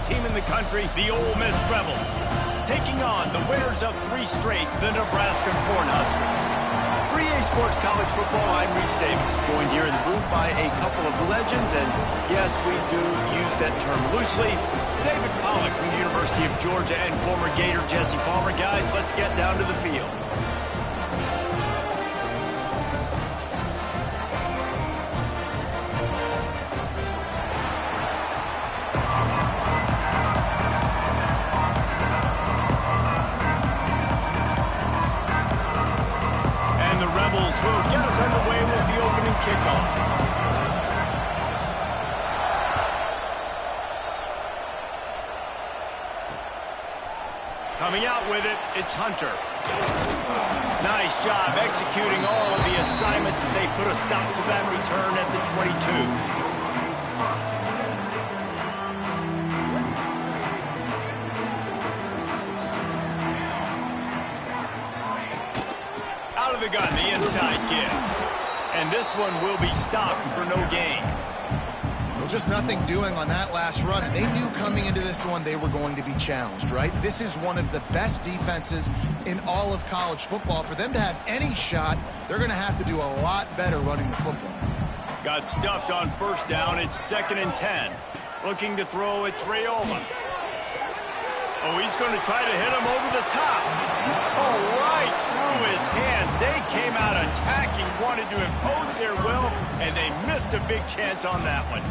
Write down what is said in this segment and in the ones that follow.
team in the country, the Ole Miss Rebels, taking on the winners of 3 straight, the Nebraska Cornhuskers. For EA Sports College Football, I'm Reese Davis, joined here in the booth by a couple of legends, and yes, we do use that term loosely. David Pollack from the University of Georgia and former Gator Jesse Palmer. Guys, let's get down to the field. Will get us underway with the opening kickoff. Coming out with it, it's Hunter. Nice job executing all of the assignments as they put a stop to that return at the 22. Out of the gun, the inside give. And this one will be stopped for no gain. Well, just nothing doing on that last run. And they knew coming into this one they were going to be challenged, right? This is one of the best defenses in all of college football. For them to have any shot, they're going to have to do a lot better running the football. Got stuffed on first down. It's 2nd and 10. Looking to throw, it's Rayola. Oh, he's going to try to hit him over the top. Oh, right through his hands. They came out attacking, wanted to impose their will, and they missed a big chance on that one.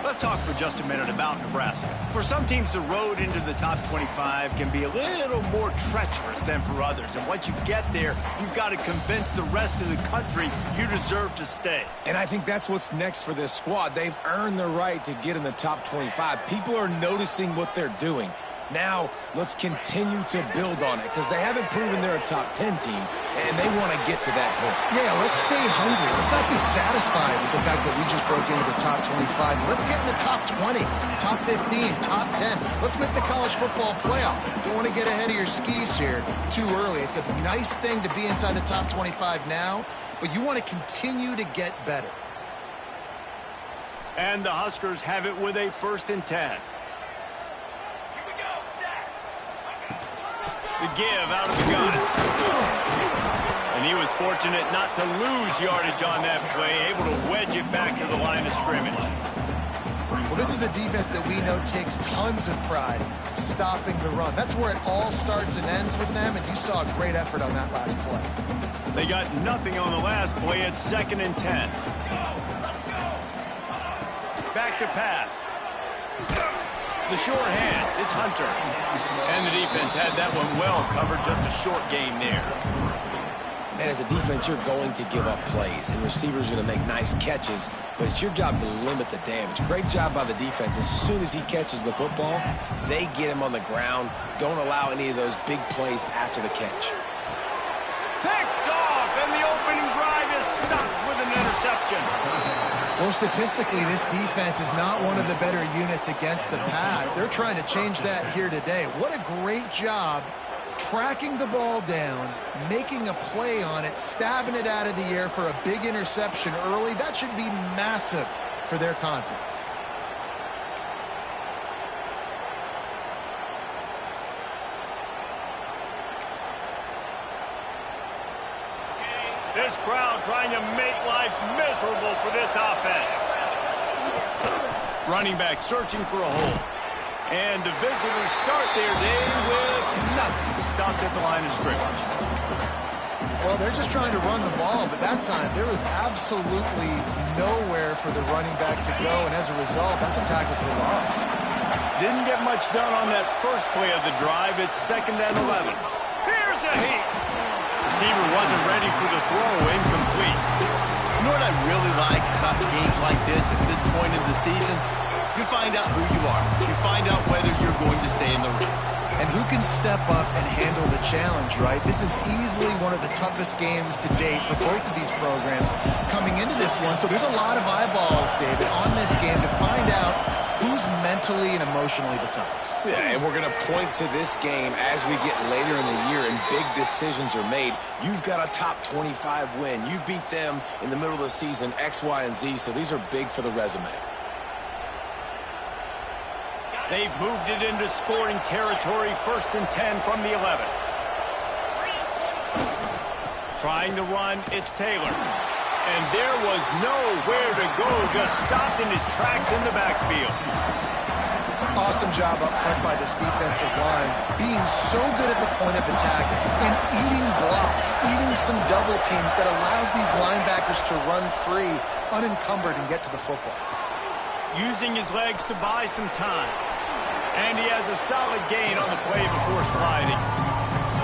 Let's talk for just a minute about Nebraska. For some teams, the road into the top 25 can be a little more treacherous than for others. And once you get there, you've got to convince the rest of the country you deserve to stay. And I think that's what's next for this squad. They've earned the right to get in the top 25. People are noticing what they're doing. Now, let's continue to build on it because they haven't proven they're a top 10 team, and they want to get to that point. Yeah, let's stay hungry. Let's not be satisfied with the fact that we just broke into the top 25. Let's get in the top 20, top 15, top 10. Let's make the college football playoff. Don't want to get ahead of your skis here too early. It's a nice thing to be inside the top 25 now, but you want to continue to get better. And the Huskers have it with a 1st and 10. The give out of the gun. And he was fortunate not to lose yardage on that play, able to wedge it back to the line of scrimmage. Well, this is a defense that we know takes tons of pride stopping the run. That's where it all starts and ends with them, and you saw a great effort on that last play. They got nothing on the last play. It's 2nd and 10. Back to pass. The short hands, it's Hunter. And the defense had that one well covered, just a short gain there. And as a defense, you're going to give up plays, and receivers are going to make nice catches, but it's your job to limit the damage. Great job by the defense. As soon as he catches the football, they get him on the ground. Don't allow any of those big plays after the catch. Picked off, and the opening drive is stopped with an interception. Well, statistically, this defense is not one of the better units against the pass. They're trying to change that here today. What a great job tracking the ball down, making a play on it, stabbing it out of the air for a big interception early. That should be massive for their confidence. This crowd trying to make life miserable for this offense. Running back searching for a hole. And the visitors start their day with nothing. Stopped at the line of scrimmage. Well, they're just trying to run the ball, but that time there was absolutely nowhere for the running back to go, and as a result, that's a tackle for loss. Didn't get much done on that first play of the drive. It's 2nd and 11. Here's a heat. Receiver wasn't ready for the throw, incomplete. You know what I really like about games like this at this point in the season? You find out who you are. You find out whether you're going to stay in the race. And who can step up and handle the challenge, right? This is easily one of the toughest games to date for both of these programs coming into this one. So there's a lot of eyeballs, David, on this game to find out who's mentally and emotionally the toughest. Yeah, and we're going to point to this game as we get later in the year and big decisions are made. You've got a top 25 win. You beat them in the middle of the season, X, Y, and Z, so these are big for the resume. They've moved it into scoring territory, 1st and 10 from the 11. Trying to run, it's Taylor. And there was nowhere to go, just stopped in his tracks in the backfield. Awesome job up front by this defensive line, being so good at the point of attack and eating blocks, eating some double teams that allows these linebackers to run free, unencumbered, and get to the football. Using his legs to buy some time. And he has a solid gain on the play before sliding.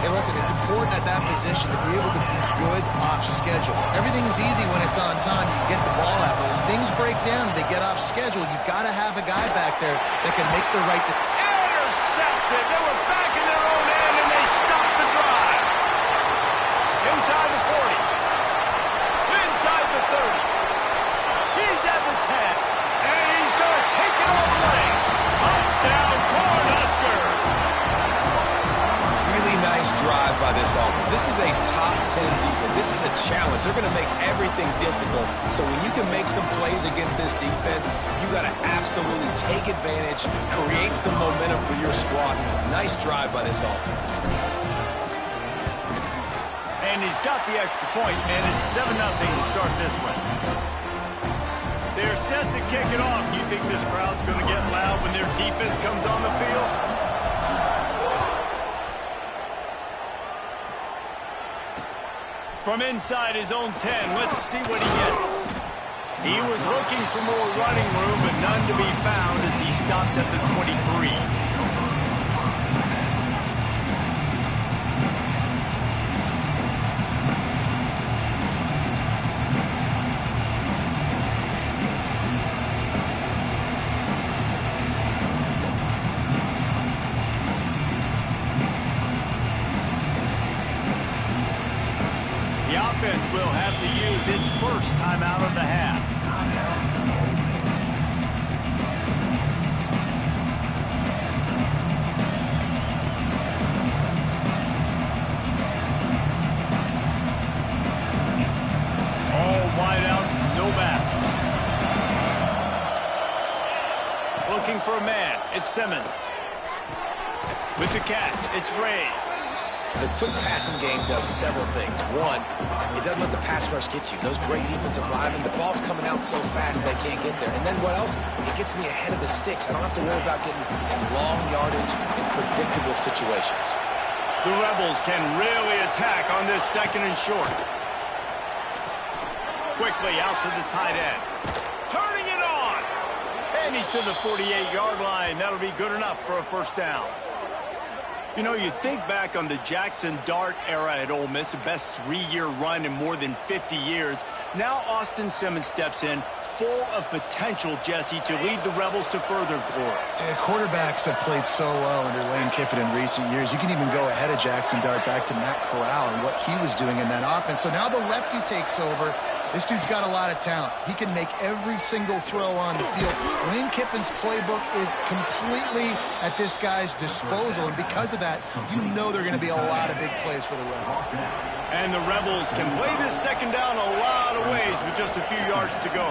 Hey, listen, it's important at that position to be able to be good off schedule. Everything's easy when it's on time. You can get the ball out. But when things break down and they get off schedule, you've got to have a guy back there that can make the right decision. Intercepted. They were back in their own end, and they stopped the drive. Inside the 40. Inside the 30. He's at the 10. And he's going to take it all the way. Touchdown, Cornhuskers. Really nice drive by this offense. This is a top 10 defense. This is a challenge. They're going to make everything difficult. So when you can make some plays against this defense, you got to absolutely take advantage, create some momentum for your squad. Nice drive by this offense. And he's got the extra point, and it's 7-0 to start this one. They're set to kick it off. You think this crowd's going to get loud when their defense comes on the field? From inside his own 10, let's see what he gets. He was looking for more running room, but none to be found as he stopped at the 23. The offense will have to use its first timeout of the half. All wideouts, no backs. Looking for a man, it's Simmons. With the catch, it's Ray. The quick passing game does several things. One, it doesn't let the pass rush get you. Those great defensive linemen, the ball's coming out so fast they can't get there. And then what else? It gets me ahead of the sticks. I don't have to worry about getting in long yardage in predictable situations. The Rebels can really attack on this 2nd and short. Quickly out to the tight end. Turning it on! And he's to the 48-yard line. That'll be good enough for a first down. You know, you think back on the Jackson Dart era at Ole Miss, the best 3-year run in more than 50 years. Now Austin Simmons steps in, full of potential, Jesse, to lead the Rebels to further glory. Quarterbacks have played so well under Lane Kiffin in recent years. You can even go ahead of Jackson Dart back to Matt Corral and what he was doing in that offense. So now the lefty takes over. This dude's got a lot of talent. He can make every single throw on the field. Lane Kiffin's playbook is completely at this guy's disposal, and because of that, you know there are going to be a lot of big plays for the Rebels. And the Rebels can play this 2nd down a lot of ways with just a few yards to go.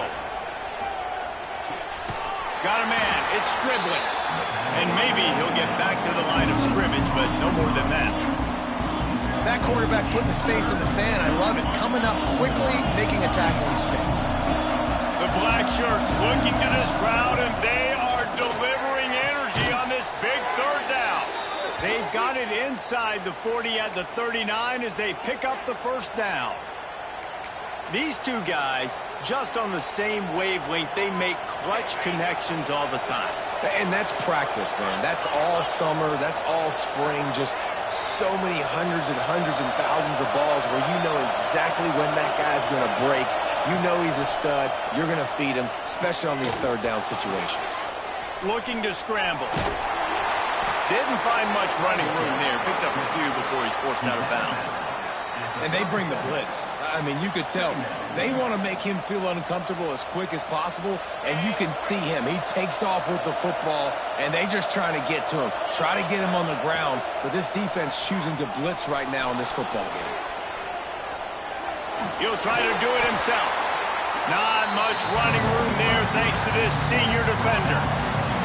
Got a man. It's dribbling. And maybe he'll get back to the line of scrimmage, but no more than that. That quarterback putting his face in the fan, I love it. Coming up quickly, making a tackle in space. The black shirts looking to this crowd, and they are delivering energy on this big 3rd down. They've got it inside the 40 at the 39 as they pick up the first down. These two guys, just on the same wavelength, they make clutch connections all the time. And that's practice, man. That's all summer. That's all spring. Just so many hundreds and thousands of balls where you know exactly when that guy's going to break. You know he's a stud. You're going to feed him, especially on these 3rd down situations. Looking to scramble. Didn't find much running room there. Picks up a few before he's forced out of bounds. And they bring the blitz. I mean, you could tell. They want to make him feel uncomfortable as quick as possible, and you can see him. He takes off with the football, and they just trying to get to him, try to get him on the ground, but this defense choosing to blitz right now in this football game. He'll try to do it himself. Not much running room there thanks to this senior defender.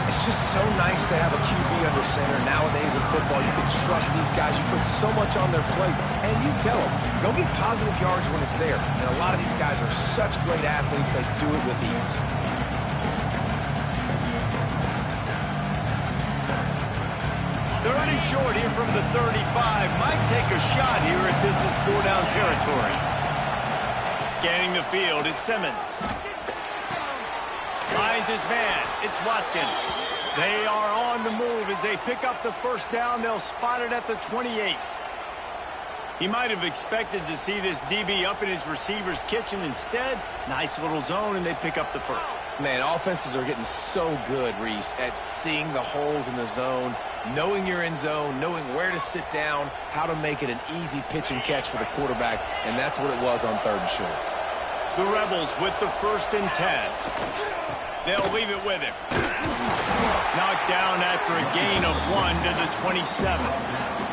It's just so nice to have a QB under center. Nowadays in football, you can trust these guys. You put so much on their plate, and you tell them, go get positive yards when it's there. And a lot of these guys are such great athletes, they do it with ease. Third and short here from the 35. Might take a shot here if this is 4-down territory. Scanning the field, it's Simmons. Finds his man. It's Watkins. They are on the move as they pick up the first down. They'll spot it at the 28. He might have expected to see this DB up in his receiver's kitchen. Instead, nice little zone, and they pick up the first. Man, offenses are getting so good, Reese, at seeing the holes in the zone, knowing you're in zone, knowing where to sit down, how to make it an easy pitch and catch for the quarterback, and that's what it was on third and short. The Rebels with the 1st and 10. They'll leave it with him. Knocked down after a gain of 1 to the 27.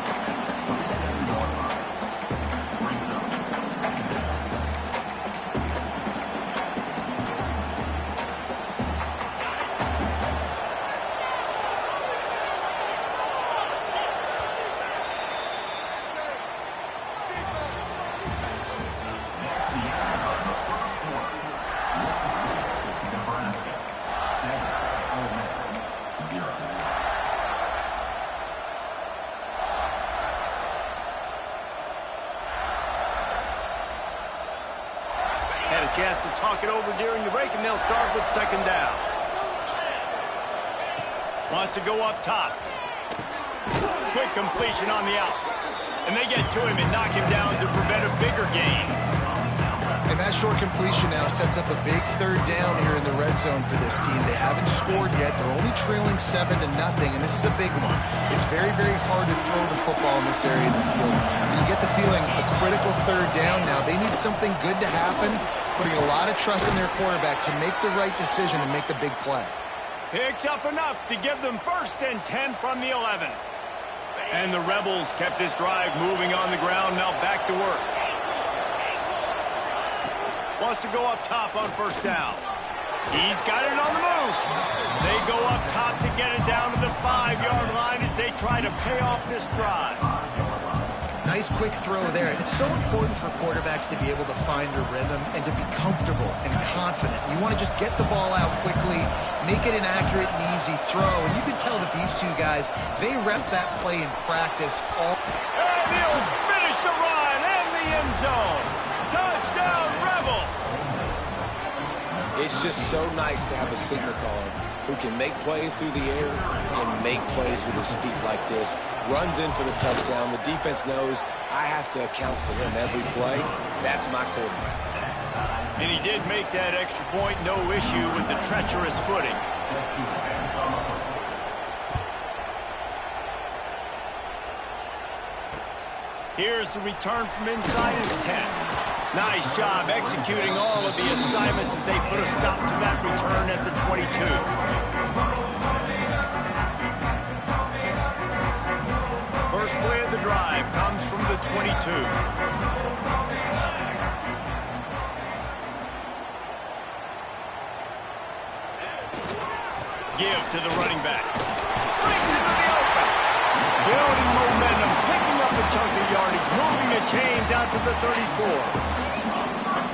Chance to talk it over during the break, and they'll start with 2nd down. Wants to go up top. Quick completion on the out. And they get to him and knock him down to prevent a bigger gain. And that short completion now sets up a big 3rd down here in the red zone for this team. They haven't scored yet. They're only trailing 7-0, and this is a big one. It's very, very hard to throw the football in this area of the field. And you get the feeling a critical 3rd down now. They need something good to happen, putting a lot of trust in their quarterback to make the right decision and make the big play. Picks up enough to give them 1st and 10 from the 11. And the Rebels kept this drive moving on the ground. Now back to work. Wants to go up top on 1st down. He's got it on the move. They go up top to get it down to the 5-yard line as they try to pay off this drive. Nice quick throw there. It's so important for quarterbacks to be able to find a rhythm and to be comfortable and confident. You want to just get the ball out quickly, make it an accurate and easy throw. And you can tell that these two guys, they rep that play in practice all. And they'll finish the run in the end zone. Touchdown, Rebels! It's just so nice to have a signal caller who can make plays through the air and make plays with his feet like this. Runs in for the touchdown. The defense knows I have to account for him every play. That's my quarterback. And he did make that extra point. No issue with the treacherous footing. Here's the return from inside his 10. Nice job executing all of the assignments as they put a stop to that return at the 22. First play of the drive comes from the 22. Give to the running back. Brings it to the open. Building momentum, picking up a chunk of yardage, moving the chains out to the 34.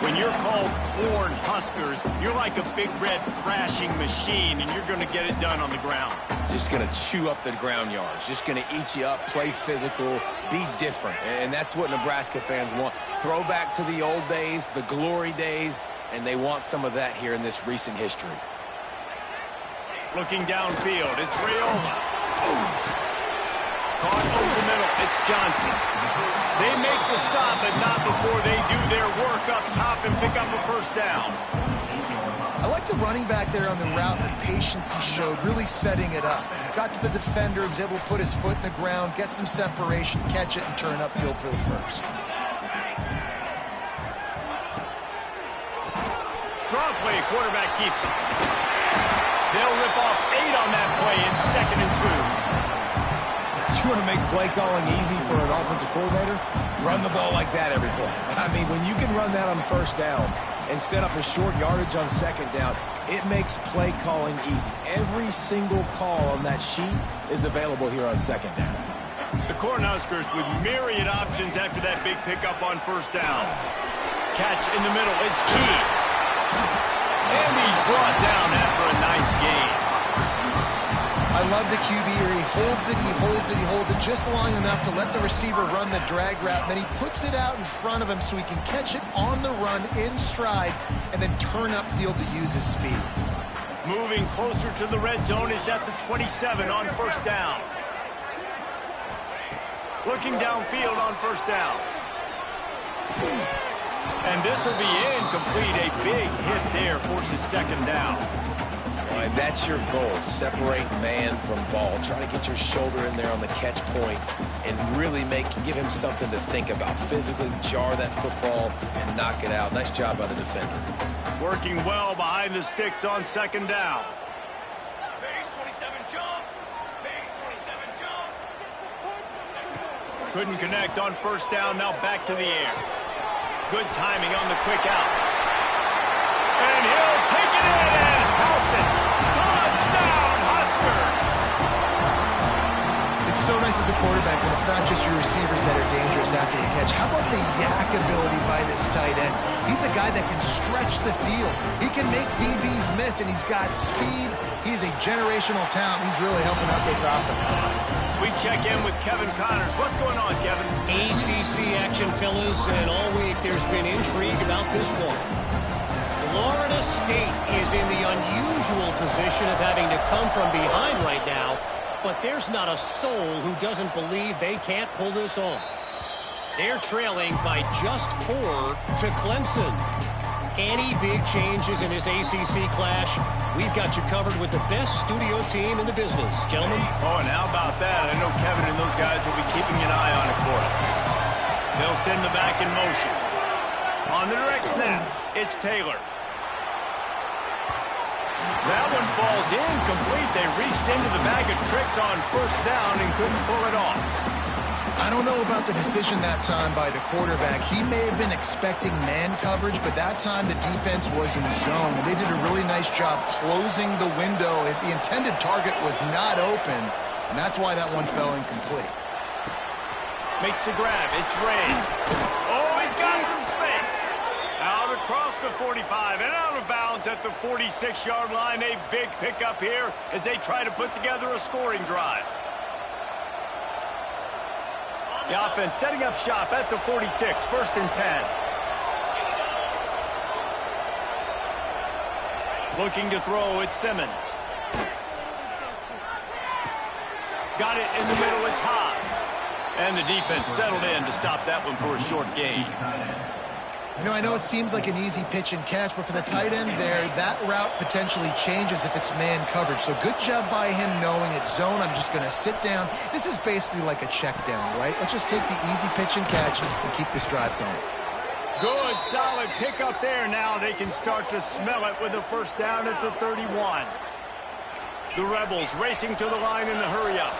When you're called Corn Huskers, you're like a big red thrashing machine, and you're going to get it done on the ground. Just going to chew up the ground yards. Just going to eat you up, play physical, be different. And that's what Nebraska fans want. Throw back to the old days, the glory days, and they want some of that here in this recent history. Looking downfield, it's Rayola. Caught over the middle, it's Johnson. They make the stop, but not before they do their work up top and pick up a first down. I like the running back there on the route and the patience he showed, really setting it up. Got to the defender, was able to put his foot in the ground, get some separation, catch it, and turn upfield for the first. Draw play, quarterback keeps it. They'll rip off 8 on that play in 2nd and 2. You want to make play calling easy for an offensive coordinator? Run the ball like that every play. I mean, when you can run that on 1st down, and set up a short yardage on second down. It makes play calling easy. Every single call on that sheet is available here on second down. The Cornhuskers with myriad options after that big pickup on first down. Catch in the middle, it's key. And he's brought down after a nice gain. I love the QB here. He holds it, he holds it, he holds it just long enough to let the receiver run the drag route. Then he puts it out in front of him so he can catch it on the run in stride and then turn upfield to use his speed. Moving closer to the red zone, it's at the 27 on first down. Looking downfield on first down. And this will be incomplete. A big hit there forces second down. And that's your goal. Separate man from ball. Try to get your shoulder in there on the catch point and really give him something to think about. Physically jar that football and knock it out. Nice job by the defender. Working well behind the sticks on second down. Couldn't connect on first down. Now back to the air. Good timing on the quick out. And he'll take it in and house it. Touchdown, Husker! It's so nice as a quarterback when it's not just your receivers that are dangerous after the catch. How about the yak ability by this tight end? He's a guy that can stretch the field. He can make DBs miss, and he's got speed. He's a generational talent. He's really helping out this offense. We check in with Kevin Connors. What's going on, Kevin? ACC action, fellas, and all week there's been intrigue about this one. Florida State is in the unusual position of having to come from behind right now, but there's not a soul who doesn't believe they can't pull this off. They're trailing by just 4 to Clemson. Any big changes in this ACC clash, we've got you covered with the best studio team in the business. Gentlemen? Oh, and how about that? I know Kevin and those guys will be keeping an eye on it for us. They'll send the back in motion. On the direct snap, it's Taylor. That one falls incomplete. They reached into the bag of tricks on first down and couldn't pull it off. I don't know about the decision that time by the quarterback. He may have been expecting man coverage, but that time the defense was in zone. They did a really nice job closing the window. The intended target was not open, and that's why that one fell incomplete. Makes the grab. It's Ray. Oh, he's got some space. Out across the 45 and out of bounds at the 46-yard line. A big pickup here as they try to put together a scoring drive. The offense setting up shop at the 46, first and 10. Looking to throw, it's Simmons. Got it in the middle, it's Haas. And the defense settled in to stop that one for a short gain. You know, I know it seems like an easy pitch and catch, but for the tight end there, that route potentially changes if it's man coverage. So good job by him knowing it's zone. I'm just going to sit down. This is basically like a check down, right? Let's just take the easy pitch and catch and keep this drive going. Good, solid pickup there. Now they can start to smell it with a first down at the 31. The Rebels racing to the line in the hurry-up.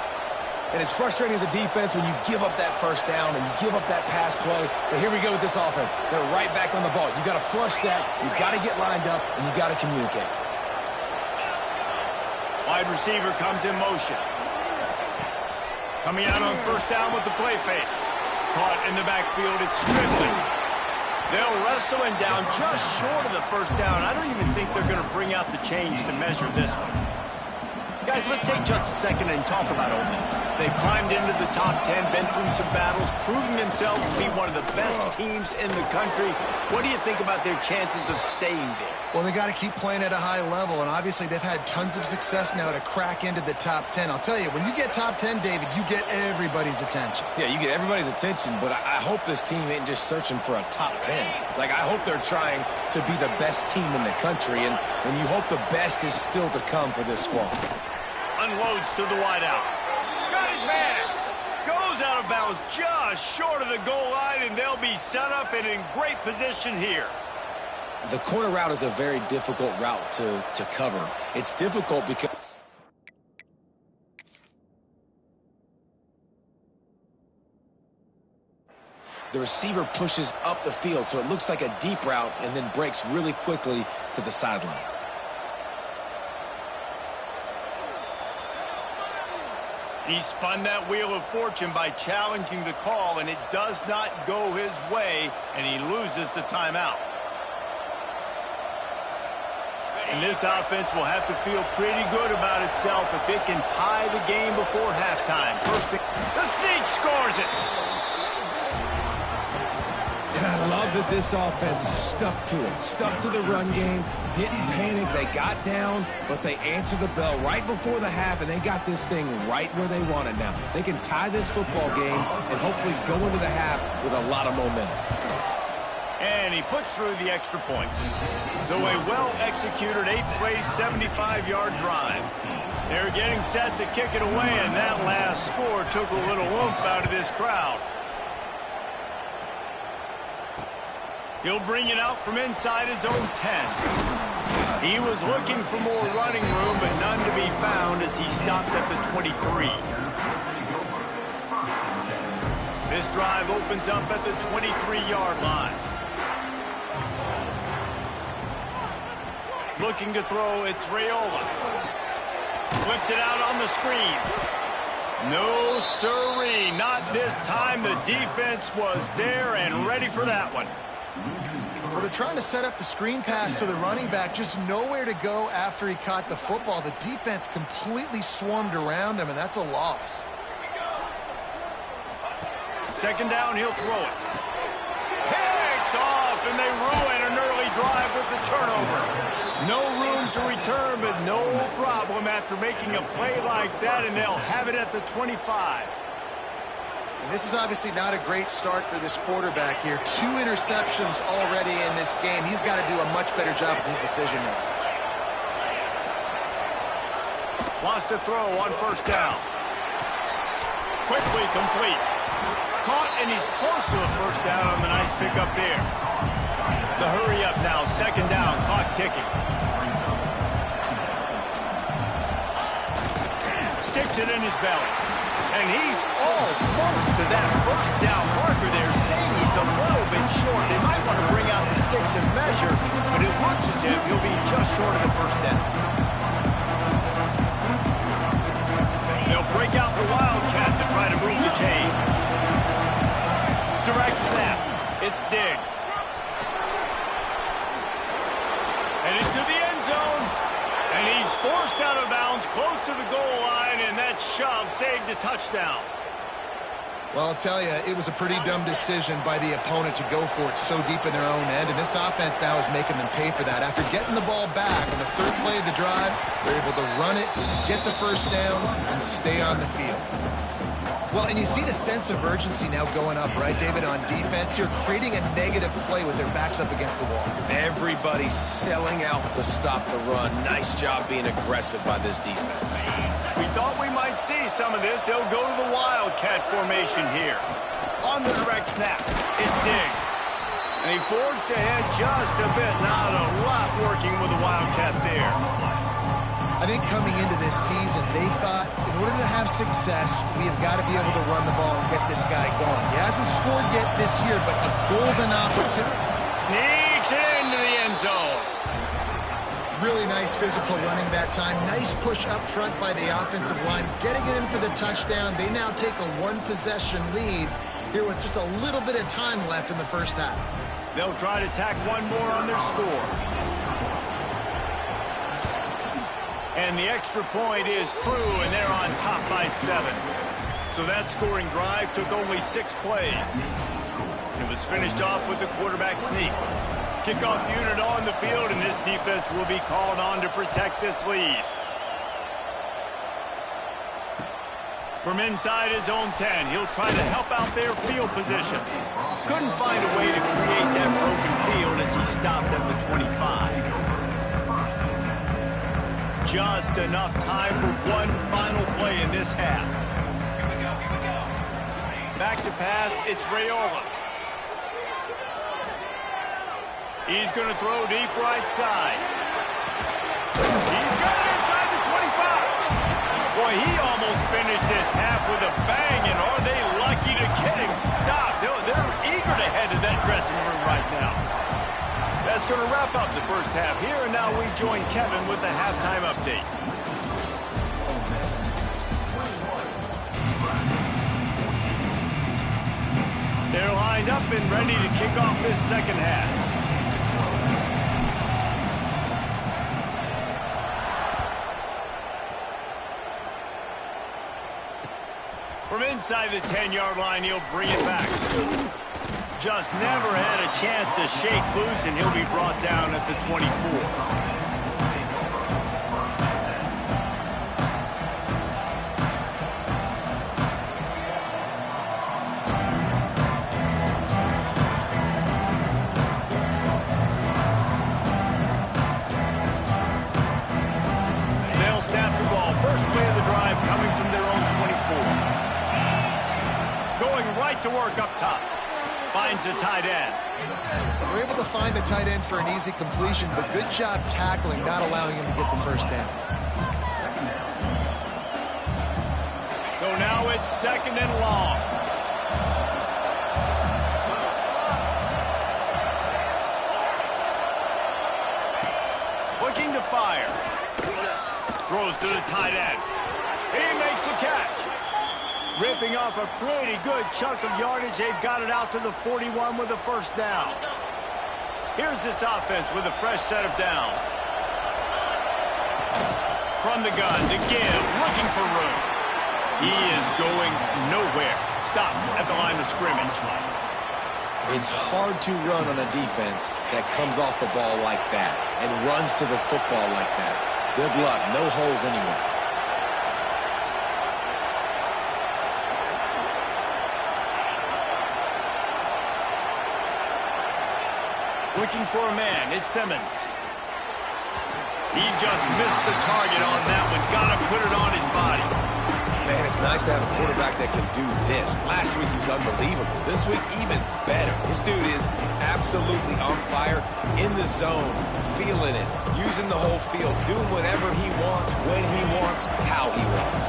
And it's frustrating as a defense when you give up that first down and you give up that pass play. But here we go with this offense. They're right back on the ball. You got to flush that. You got to get lined up, and you got to communicate. Wide receiver comes in motion. Coming out on first down with the play fake. Caught in the backfield. It's Strickland. They'll wrestle him down just short of the first down. I don't even think they're going to bring out the chains to measure this one. Guys, let's take just a second and talk about Ole Miss. They've climbed into the top 10, been through some battles, proving themselves to be one of the best teams in the country. What do you think about their chances of staying there? Well, they got to keep playing at a high level, and obviously they've had tons of success now to crack into the top 10. I'll tell you, when you get top 10, David, you get everybody's attention. Yeah, you get everybody's attention, but I hope this team ain't just searching for a top 10. Like, I hope they're trying to be the best team in the country, and you hope the best is still to come for this squad. Unloads to the wideout. Got his man. Goes out of bounds just short of the goal line, and they'll be set up and in great position here. The corner route is a very difficult route to cover. It's difficult because the receiver pushes up the field, so it looks like a deep route and then breaks really quickly to the sideline. He spun that wheel of fortune by challenging the call, and it does not go his way, and he loses the timeout. And this offense will have to feel pretty good about itself if it can tie the game before halftime. The sneak scores it. And I love that this offense stuck to it, stuck to the run game, didn't panic. They got down, but they answered the bell right before the half, and they got this thing right where they want it now. They can tie this football game and hopefully go into the half with a lot of momentum. And he puts through the extra point. So a well-executed 8-play, 75-yard drive. They're getting set to kick it away, and that last score took a little oomph out of this crowd. He'll bring it out from inside his own 10. He was looking for more running room, but none to be found as he stopped at the 23. This drive opens up at the 23-yard line. Looking to throw, it's Raiola. Flips it out on the screen. No siree, not this time. The defense was there and ready for that one. Well, they're trying to set up the screen pass to the running back, just nowhere to go after he caught the football. The defense completely swarmed around him, and that's a loss. Second down, he'll throw it. Picked off, and they ruin an early drive with the turnover. No room to return, but no problem after making a play like that, and they'll have it at the 25. And this is obviously not a great start for this quarterback here. 2 interceptions already in this game. He's got to do a much better job with his decision-making. Wants to throw on first down. Quickly complete. Caught, and he's close to a first down on the nice pickup there. The hurry up now, second down, clock ticking. Sticks it in his belly. And he's almost to that first down marker there, saying he's a little bit short. They might want to bring out the sticks and measure, but it looks as if he'll be just short of the first down. They'll break out the Wildcat to try to move the chains. Direct snap. It's Diggs. And into the end zone. And he's forced out of bounds close to the goal line, and that shove saved a touchdown. Well, I'll tell you, it was a pretty dumb decision by the opponent to go for it so deep in their own end, and this offense now is making them pay for that. After getting the ball back on the third play of the drive, they're able to run it, get the first down, and stay on the field. Well, and you see the sense of urgency now going up, right, David, on defense here, creating a negative play with their backs up against the wall. Everybody's selling out to stop the run. Nice job being aggressive by this defense. We thought we might see some of this. They'll go to the Wildcat formation here. On the direct snap, it's Diggs. And he forged ahead just a bit. Not a lot working with the Wildcat there. I think coming into this season, they thought in order to have success, we have got to be able to run the ball and get this guy going. He hasn't scored yet this year, but a golden opportunity. Sneaks into the end zone. Really nice physical running that time. Nice push up front by the offensive line. Getting it in for the touchdown. They now take a 1-possession lead here with just a little bit of time left in the first half. They'll try to tack one more on their score. And the extra point is true, and they're on top by 7. So that scoring drive took only 6 plays. It was finished off with the quarterback sneak. Kickoff unit on the field, and this defense will be called on to protect this lead. From inside his own 10, he'll try to help out their field position. Couldn't find a way to create that broken field as he stopped at the 25. Just enough time for one final play in this half. Back to pass, it's Raiola. He's going to throw deep right side. He's got it inside the 25. Boy, he almost finished his half with a bang, and are they lucky to get him stopped? They're eager going to wrap up the first half here, and now we join Kevin with the halftime update. They're lined up and ready to kick off this second half. From inside the 10-yard line, he'll bring it back. Just never had a chance to shake loose, and he'll be brought down at the 24. To work up top. Finds the tight end. They're able to find the tight end for an easy completion, but good job tackling, not allowing him to get the first down. So now it's second and long. Looking to fire. Throws to the tight end. He makes the catch. Ripping off a pretty good chunk of yardage. They've got it out to the 41 with a first down. Here's this offense with a fresh set of downs. From the gun to give, looking for room. He is going nowhere. Stop at the line of scrimmage. It's hard to run on a defense that comes off the ball like that and runs to the football like that. Good luck. No holes anywhere. Looking for a man. It's Simmons. He just missed the target on that one. Got to put it on his body. Man, it's nice to have a quarterback that can do this. Last week he was unbelievable. This week, even better. This dude is absolutely on fire, in the zone, feeling it, using the whole field, doing whatever he wants, when he wants, how he wants.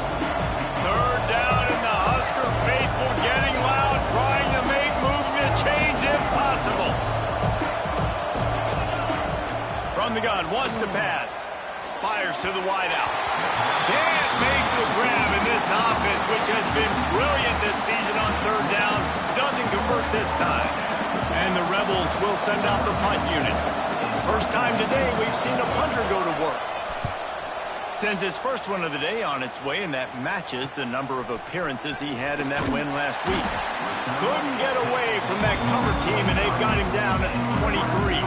Third down, and the Husker faithful getting loud, trying to make moving the change impossible. From the gun, wants to pass. Fires to the wideout. Can't make the grab in this offense, which has been brilliant this season on third down. Doesn't convert this time. And the Rebels will send out the punt unit. First time today we've seen a punter go to work. Sends his first one of the day on its way, and that matches the number of appearances he had in that win last week. Couldn't get away from that cover team, and they've got him down at the 23.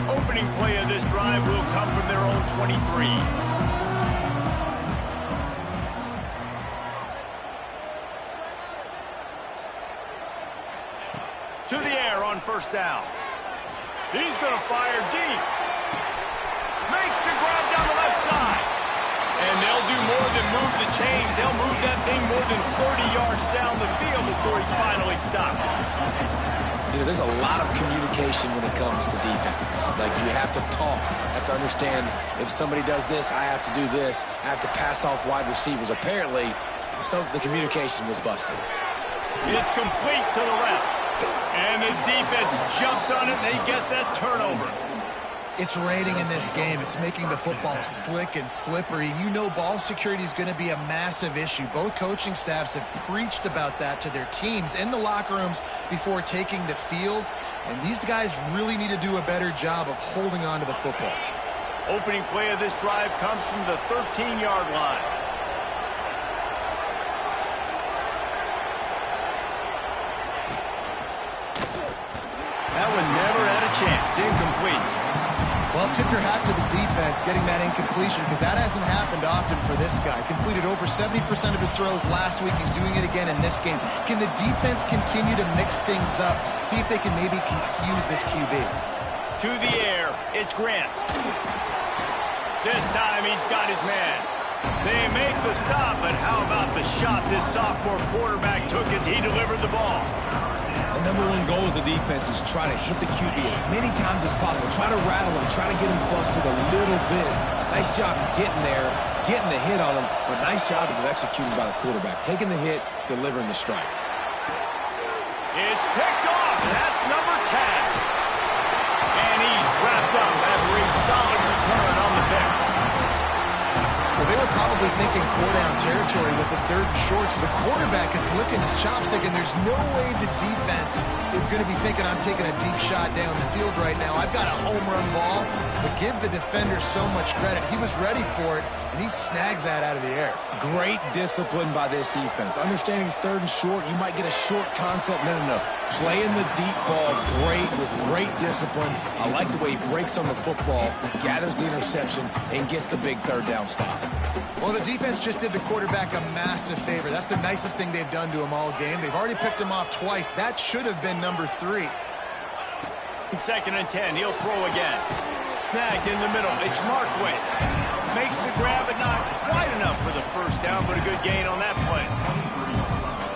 Opening play of this drive will come from their own 23. To the air on first down. He's going to fire deep. Makes the grab down the left side. And they'll do more than move the chains. They'll move that thing more than 30 yards down the field before he's finally stopped. You know, there's a lot of communication when it comes to defenses. Like, you have to talk. You have to understand if somebody does this, I have to do this. I have to pass off wide receivers. Apparently, the communication was busted. It's complete to the left. And the defense jumps on it, and they get that turnover. It's raining in this game. It's making the football slick and slippery. You know ball security is going to be a massive issue. Both coaching staffs have preached about that to their teams in the locker rooms before taking the field. And these guys really need to do a better job of holding on to the football. Opening play of this drive comes from the 13-yard line. That one never had a chance. Incomplete. Well, tip your hat to the defense getting that incompletion, because that hasn't happened often for this guy. Completed over 70% of his throws last week. He's doing it again in this game. Can the defense continue to mix things up? See if they can maybe confuse this QB. To the air, it's Grant. This time he's got his man. They make the stop, but how about the shot this sophomore quarterback took as he delivered the ball? The number one goal as a defense is try to hit the QB as many times as possible. Try to rattle him, try to get him flustered a little bit. Nice job getting there, getting the hit on him, but nice job of executing by the quarterback. Taking the hit, delivering the strike. It's picked off, and that's number 10. they're probably thinking 4-down territory with a 3rd and short. So the quarterback is licking his chops thinking there's no way the defense is going to be thinking I'm taking a deep shot down the field right now. I've got a home run ball. But give the defender so much credit. He was ready for it, and he snags that out of the air. Great discipline by this defense. Understanding it's 3rd and short, you might get a short concept. No. Playing the deep ball great with great discipline. I like the way he breaks on the football, gathers the interception, and gets the big 3rd down stop. Well, the defense just did the quarterback a massive favor. That's the nicest thing they've done to him all game. They've already picked him off twice. That should have been number 3. 2nd and 10. He'll throw again. Snagged in the middle. It's Markway. Makes the grab, but not quite enough for the 1st down, but a good gain on that play.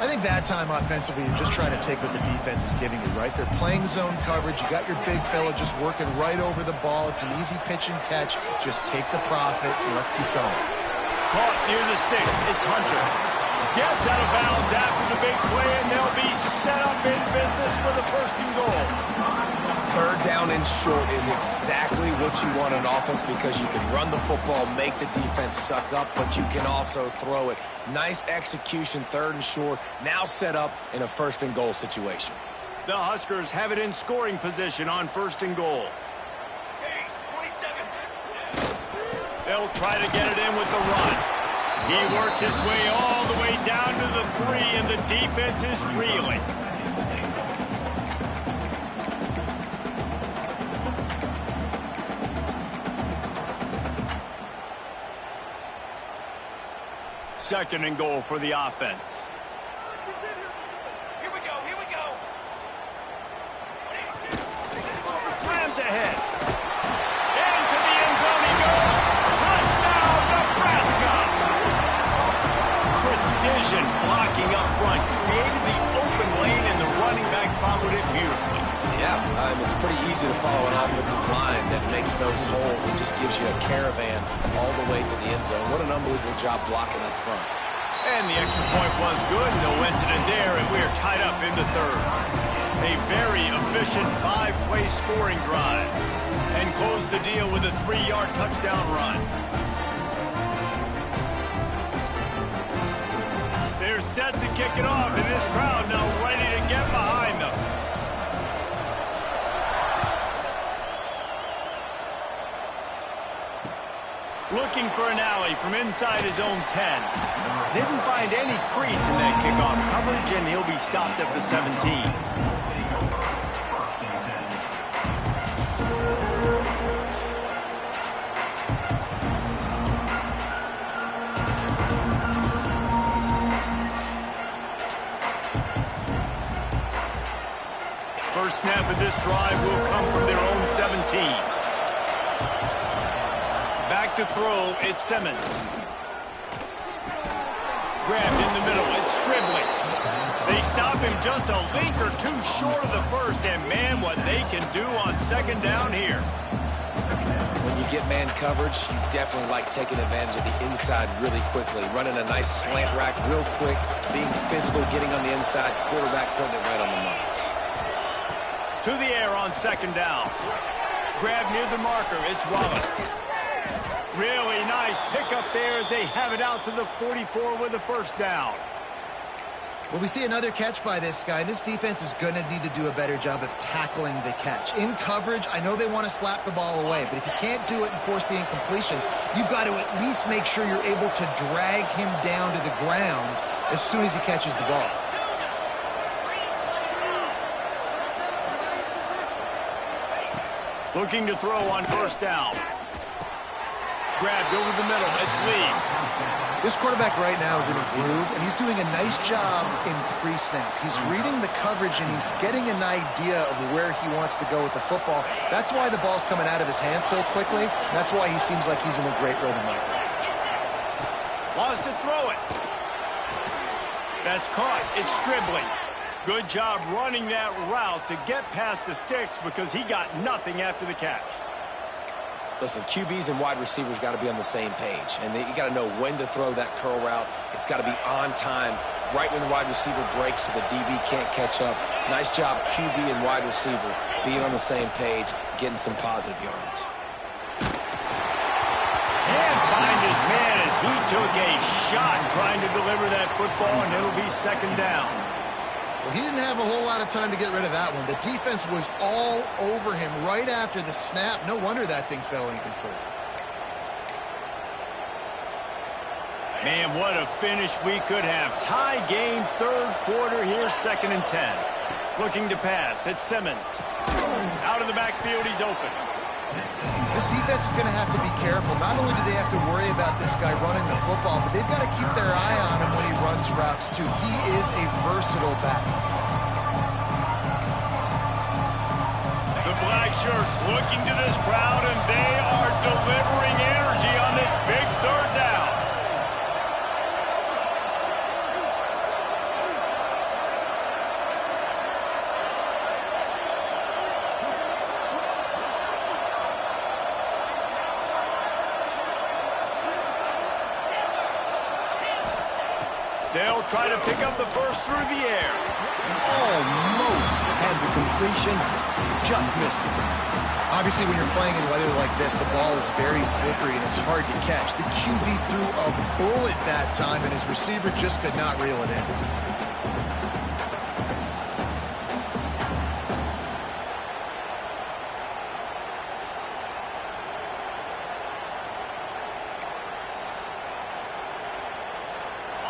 I think that time offensively, you're just trying to take what the defense is giving you, right? They're playing zone coverage. You got your big fella just working right over the ball. It's an easy pitch and catch. Just take the profit, and let's keep going. Caught near the sticks. It's Hunter. Gets out of bounds after the big play, and they'll be set up in business with a 1st and goal. 3rd down and short is exactly what you want on offense because you can run the football, make the defense suck up, but you can also throw it. Nice execution, 3rd and short, now set up in a 1st and goal situation. The Huskers have it in scoring position on 1st and goal. They'll try to get it in with the run. He works his way all the way down to the 3, and the defense is reeling. Second and goal for the offense. Here we go. Slams ahead. Into the end zone he goes. Touchdown, Nebraska! Precision blocking up front. Created the open lane, and the running back followed it beautifully. Yeah, it's pretty easy to follow an offensive line that makes those holes and just gives you a caravan all the way to the end zone. What an unbelievable job blocking up front. And the extra point was good. No incident there, and we are tied up in the 3rd. A very efficient 5-play scoring drive. And close the deal with a 3-yard touchdown run. They're set to kick it off, and this crowd now ready to get behind them. Looking for an alley from inside his own 10. Didn't find any crease in that kickoff coverage, and he'll be stopped at the 17. First snap of this drive will come from their own 17. Back to throw, it's Simmons. Grabbed in the middle, it's Stribling. They stop him just a link or 2 short of the 1st, and man, what they can do on 2nd down here. When you get man coverage, you definitely like taking advantage of the inside really quickly. Running a nice slant rack real quick, being physical, getting on the inside, quarterback putting it right on the money. To the air on 2nd down. Grab near the marker, it's Wallace. Really nice pickup there as they have it out to the 44 with a 1st down. Well, we see another catch by this guy. This defense is going to need to do a better job of tackling the catch. In coverage, I know they want to slap the ball away, but if you can't do it and force the incompletion, you've got to at least make sure you're able to drag him down to the ground as soon as he catches the ball. Looking to throw on 1st down. Grabbed over the middle. It's Lee. This quarterback right now is in a groove, and he's doing a nice job in pre-snap. He's reading the coverage, and he's getting an idea of where he wants to go with the football. That's why the ball's coming out of his hands so quickly, and that's why he seems like he's in a great rhythm right now. Wants to throw it. That's caught. It's Stribling. Good job running that route to get past the sticks because he got nothing after the catch. Listen, QBs and wide receivers got to be on the same page, and you got to know when to throw that curl route. It's got to be on time, right when the wide receiver breaks so the DB can't catch up. Nice job, QB and wide receiver, being on the same page, getting some positive yardage. Can't find his man as he took a shot trying to deliver that football, and it'll be second down. Well, he didn't have a whole lot of time to get rid of that one. The defense was all over him right after the snap. No wonder that thing fell incomplete. Man, what a finish we could have. Tie game, third quarter here, second and 10. Looking to pass. It's Simmons. Out of the backfield, he's open. This defense is going to have to be careful. Not only do they have to worry about this guy running the football, but they've got to keep their eye on him when he runs routes, too. He is a versatile back. The black shirts looking to this crowd, and they are delivering energy on this big third down. They'll try to pick up the first through the air. Almost had the completion, just missed it. Obviously, when you're playing in weather like this, the ball is very slippery and it's hard to catch. The QB threw a bullet that time, and his receiver just could not reel it in.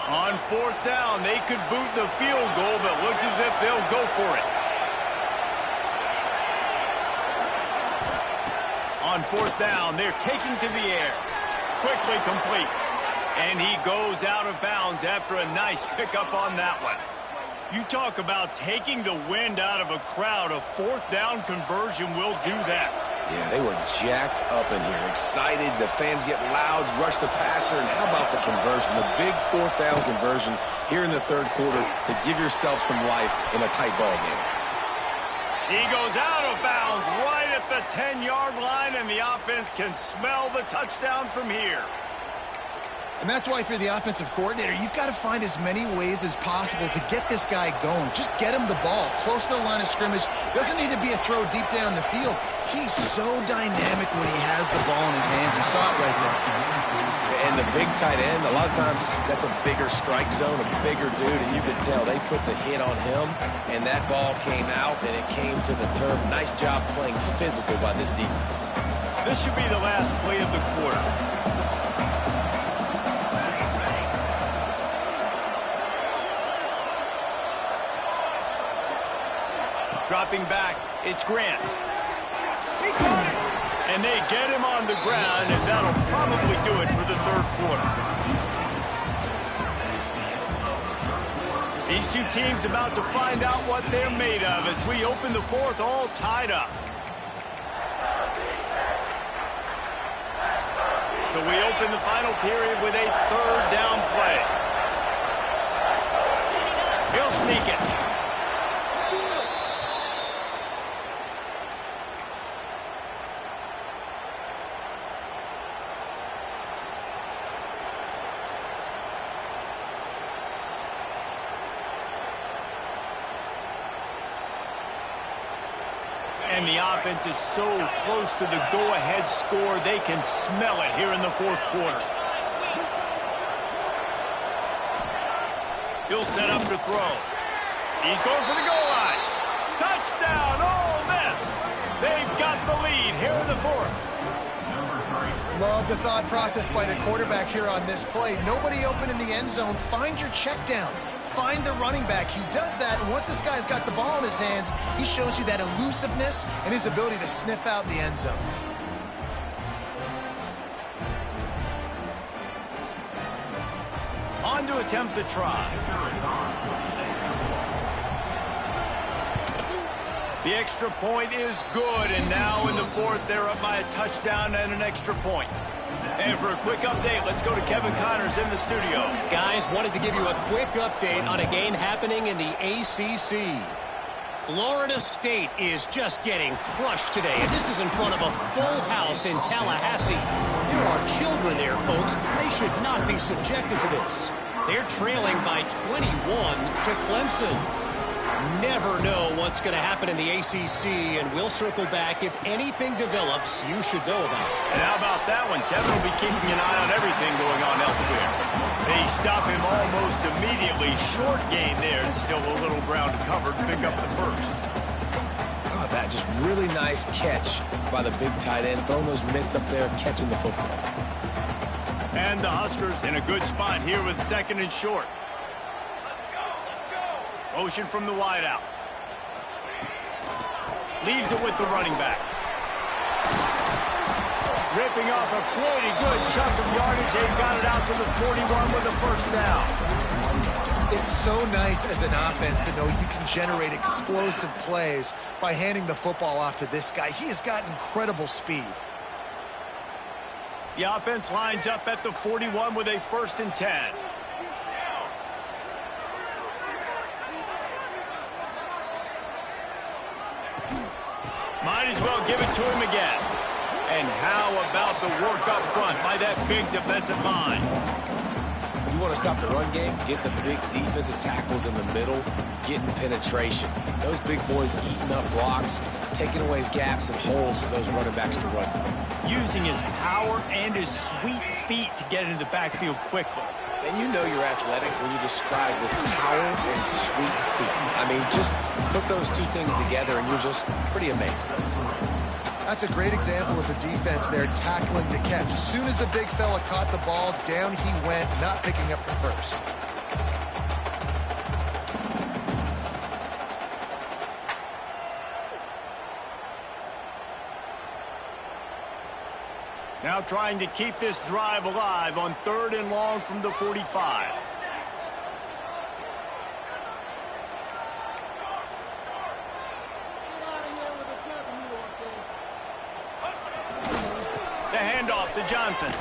On fourth down, they could boot the field goal, but looks as if they'll go for it. On fourth down, they're taking to the air. Quickly complete. And he goes out of bounds after a nice pickup on that one. You talk about taking the wind out of a crowd. A fourth down conversion will do that. Yeah, they were jacked up in here, excited. The fans get loud, rush the passer, and how about the conversion? The big fourth down conversion here in the third quarter to give yourself some life in a tight ball game. He goes out of bounds right at the 10-yard line, and the offense can smell the touchdown from here. And that's why, if you're the offensive coordinator, you've got to find as many ways as possible to get this guy going. Just get him the ball close to the line of scrimmage. Doesn't need to be a throw deep down the field. He's so dynamic when he has the ball in his hands. You saw it right there. And the big tight end, a lot of times that's a bigger strike zone, a bigger dude, and you could tell they put the hit on him, and that ball came out, and it came to the turf. Nice job playing physical by this defense. This should be the last play of the quarter. Dropping back, it's Grant. He caught it! And they get him on the ground, and that'll probably do it for the third quarter. These two teams about to find out what they're made of as we open the fourth all tied up. So we open the final period with a third down play. He'll sneak it. And the offense is so close to the go-ahead score, they can smell it here in the fourth quarter. He'll set up to throw. He's going for the goal line. Touchdown, Ole Miss. They've got the lead here in the fourth. Love the thought process by the quarterback here on this play. Nobody open in the end zone. Find your check down. Find the running back. He does that, and once this guy's got the ball in his hands, he shows you that elusiveness and his ability to sniff out the end zone. On to attempt the try. The extra point is good, and now in the fourth, they're up by a touchdown and an extra point. And for a quick update, let's go to Kevin Connors in the studio. Guys, wanted to give you a quick update on a game happening in the ACC. Florida State is just getting crushed today, and this is in front of a full house in Tallahassee. There are children there, folks. They should not be subjected to this. They're trailing by 21 to Clemson. Never know what's going to happen in the ACC, and we'll circle back. If anything develops, you should know about it. And how about that one? Kevin will be keeping an eye on everything going on elsewhere. They stop him almost immediately. Short gain there, and still a little ground to cover to pick up the first. Oh, that just really nice catch by the big tight end. Throwing those mitts up there, catching the football. And the Huskers in a good spot here with second and short. Motion from the wideout. Leaves it with the running back. Ripping off a pretty good chunk of yardage. They've got it out to the 41 with a first down. It's so nice as an offense to know you can generate explosive plays by handing the football off to this guy. He has got incredible speed. The offense lines up at the 41 with a first and 10. Might as well give it to him again. And how about the work up front by that big defensive line? You want to stop the run game? Get the big defensive tackles in the middle, getting penetration. Those big boys eating up blocks, taking away gaps and holes for those running backs to run through. Using his power and his sweet feet to get into the backfield quickly. And you know you're athletic when you describe with power and sweet feet. I mean, just put those two things together and you're just pretty amazing. That's a great example of the defense there tackling to catch. As soon as the big fella caught the ball, down he went, not picking up the first. Now trying to keep this drive alive on 3rd and long from the 45. The handoff to Johnson.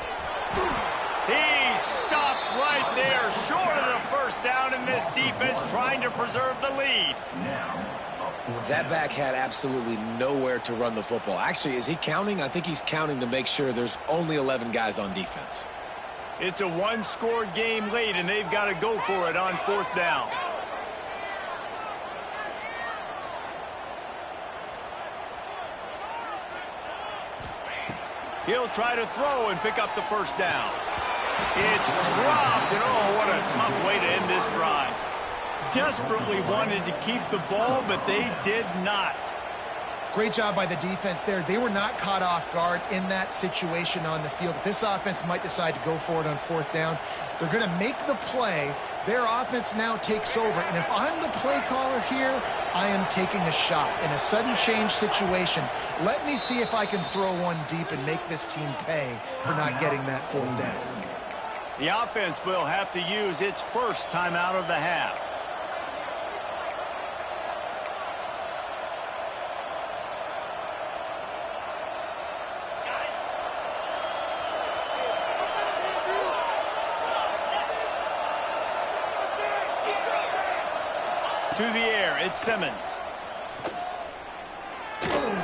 He stopped right there, short of the first down, and this defense trying to preserve the lead. That back had absolutely nowhere to run the football. Actually, is he counting? I think he's counting to make sure there's only 11 guys on defense. It's a one-score game late, and they've got to go for it on 4th down. He'll try to throw and pick up the first down. It's dropped, and oh, what a tough way to end this drive. Desperately wanted to keep the ball, but they did not. Great job by the defense there. They were not caught off guard in that situation on the field. This offense might decide to go for it on 4th down. They're going to make the play. Their offense now takes over. And if I'm the play caller here, I am taking a shot. In a sudden change situation, let me see if I can throw one deep and make this team pay for not getting that 4th down. The offense will have to use its first timeout of the half. To the air, it's Simmons.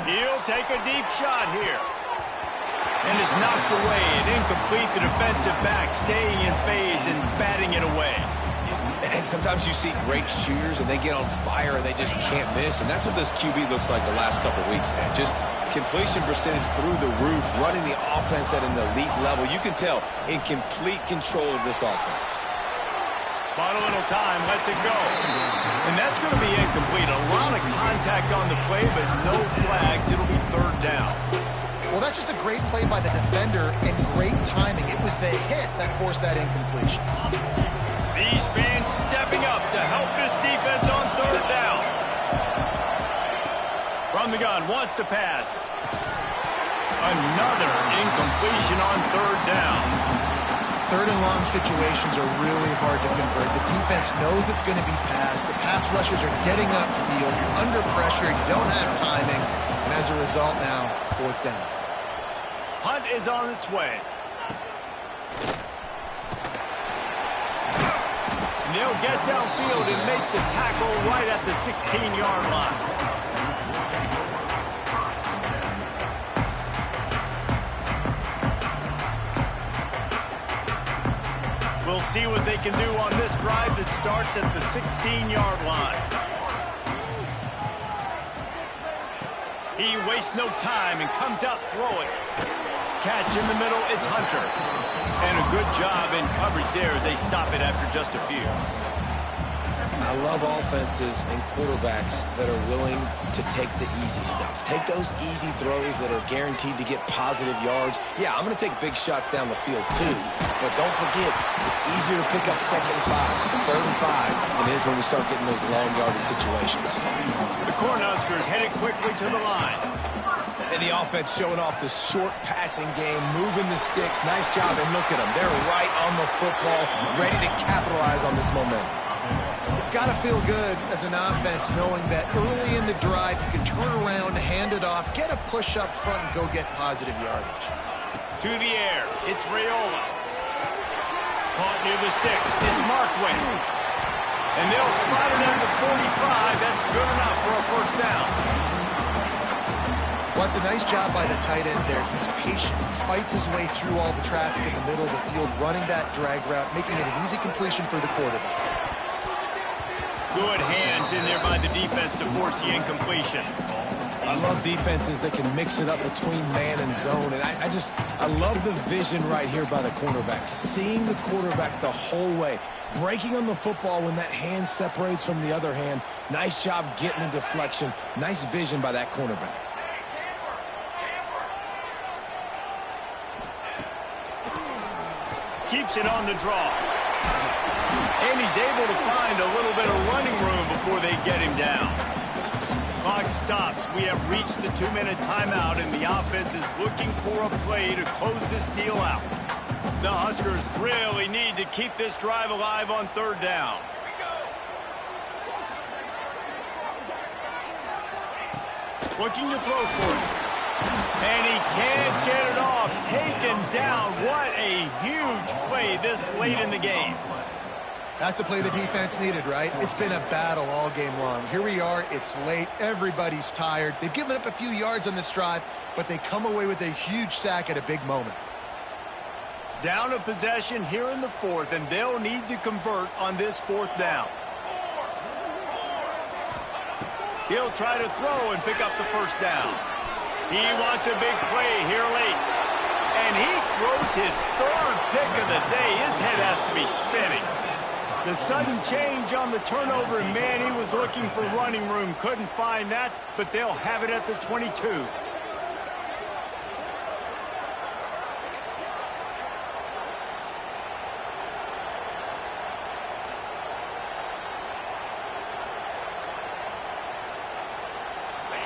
He'll take a deep shot here. And is knocked away and incomplete. The defensive back staying in phase and batting it away. And sometimes you see great shooters and they get on fire and they just can't miss. And that's what this QB looks like the last couple weeks, man. Just completion percentage through the roof, running the offense at an elite level. You can tell in complete control of this offense. Bought a little time, lets it go. And that's going to be incomplete. A lot of contact on the play, but no flags. It'll be 3rd down. Well, that's just a great play by the defender and great timing. It was the hit that forced that incompletion. These fans stepping up to help this defense on 3rd down. From the gun, wants to pass. Another incompletion on 3rd down. 3rd and long situations are really hard to convert. The defense knows it's going to be passed. The pass rushers are getting upfield. You're under pressure. You don't have timing. And as a result now, 4th down. Hunt is on its way. And they'll get downfield and make the tackle right at the 16-yard line. We'll see what they can do on this drive that starts at the 16-yard line. He wastes no time and comes out throwing. Catch in the middle, it's Hunter. And a good job in coverage there as they stop it after just a few. I love offenses and quarterbacks that are willing to take the easy stuff. Take those easy throws that are guaranteed to get positive yards. Yeah, I'm going to take big shots down the field too, but don't forget, it's easier to pick up 2nd and 5, 3rd and 5 than it is when we start getting those long yardage situations. The Cornhuskers headed quickly to the line. And the offense showing off the short passing game, moving the sticks. Nice job, and look at them. They're right on the football, ready to capitalize on this momentum. It's got to feel good as an offense knowing that early in the drive you can turn around, hand it off, get a push up front, and go get positive yardage. To the air, it's Raiola. Caught near the sticks, it's Markway. And they'll spot it at the 45. That's good enough for a first down. Well, it's a nice job by the tight end there. He's patient. He fights his way through all the traffic in the middle of the field, running that drag route, making it an easy completion for the quarterback. Good hands in there by the defense to force the incompletion. I love defenses that can mix it up between man and zone. And I love the vision right here by the cornerback. Seeing the quarterback the whole way. Breaking on the football when that hand separates from the other hand. Nice job getting the deflection. Nice vision by that cornerback. Keeps it on the draw. And he's able to find a little bit of running room before they get him down. Clock stops. We have reached the 2-minute timeout, and the offense is looking for a play to close this deal out. The Huskers really need to keep this drive alive on 3rd down. Looking to throw for it. And he can't get it off. Taken down. What a huge play this late in the game. That's a play the defense needed, right? It's been a battle all game long. Here we are. It's late. Everybody's tired. They've given up a few yards on this drive, but they come away with a huge sack at a big moment. Down a possession here in the 4th, and they'll need to convert on this 4th down. He'll try to throw and pick up the first down. He wants a big play here late. And he throws his 3rd pick of the day. His head has to be spinning. The sudden change on the turnover, and man, he was looking for running room. Couldn't find that, but they'll have it at the 22.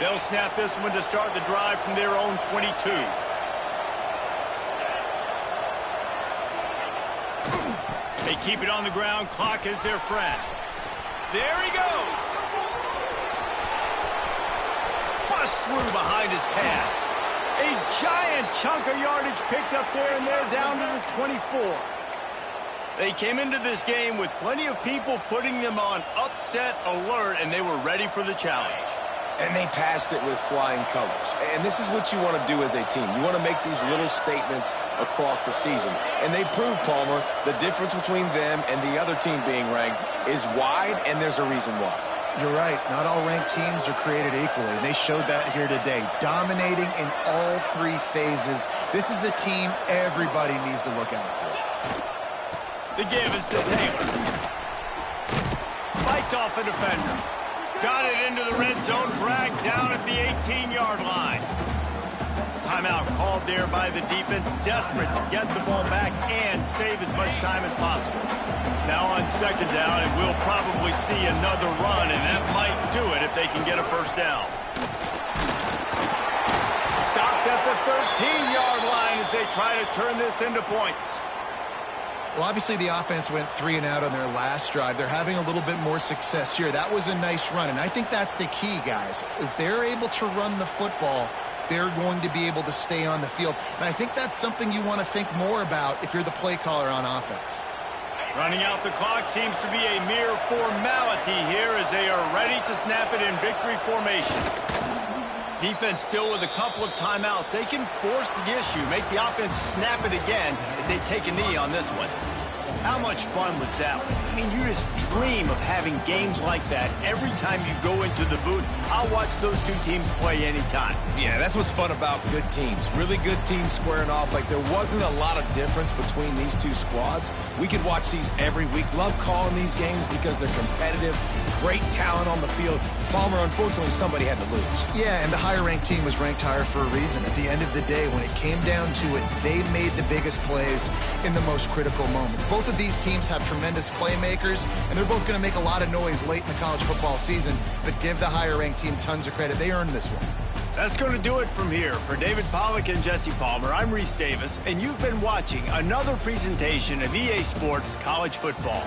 They'll snap this one to start the drive from their own 22. They keep it on the ground. Clock is their friend. There he goes. Bust through behind his pad. A giant chunk of yardage picked up there, and they're down to the 24. They came into this game with plenty of people putting them on upset alert, and they were ready for the challenge. And they passed it with flying colors. And this is what you want to do as a team. You want to make these little statements across the season. And they proved, Palmer, the difference between them and the other team being ranked is wide, and there's a reason why. You're right. Not all ranked teams are created equally, and they showed that here today. Dominating in all 3 phases. This is a team everybody needs to look out for. The give is to Taylor. Fights off a defender. Got it into the red zone, dragged down at the 18-yard line. Timeout called there by the defense, desperate to get the ball back and save as much time as possible. Now on 2nd down, and we'll probably see another run, and that might do it if they can get a first down. Stopped at the 13-yard line as they try to turn this into points. Well, obviously the offense went 3 and out on their last drive. They're having a little bit more success here. That was a nice run, and I think that's the key, guys. If they're able to run the football, they're going to be able to stay on the field. And I think that's something you want to think more about if you're the play caller on offense. Running out the clock seems to be a mere formality here as they are ready to snap it in victory formation. Defense still with a couple of timeouts. They can force the issue, make the offense snap it again as they take a knee on this one. How much fun was that? I mean, you just dream of having games like that every time you go into the booth. I'll watch those two teams play anytime. Yeah, that's what's fun about good teams. Really good teams squaring off. Like, there wasn't a lot of difference between these two squads. We could watch these every week. Love calling these games because they're competitive. Great talent on the field. Palmer, unfortunately, somebody had to lose. Yeah, and the higher-ranked team was ranked higher for a reason. At the end of the day, when it came down to it, they made the biggest plays in the most critical moments. Both of these teams have tremendous playmakers, and they're both going to make a lot of noise late in the college football season, but give the higher-ranked team tons of credit. They earned this one. That's going to do it from here. For David Pollack and Jesse Palmer, I'm Reese Davis, and you've been watching another presentation of EA Sports College Football.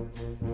it.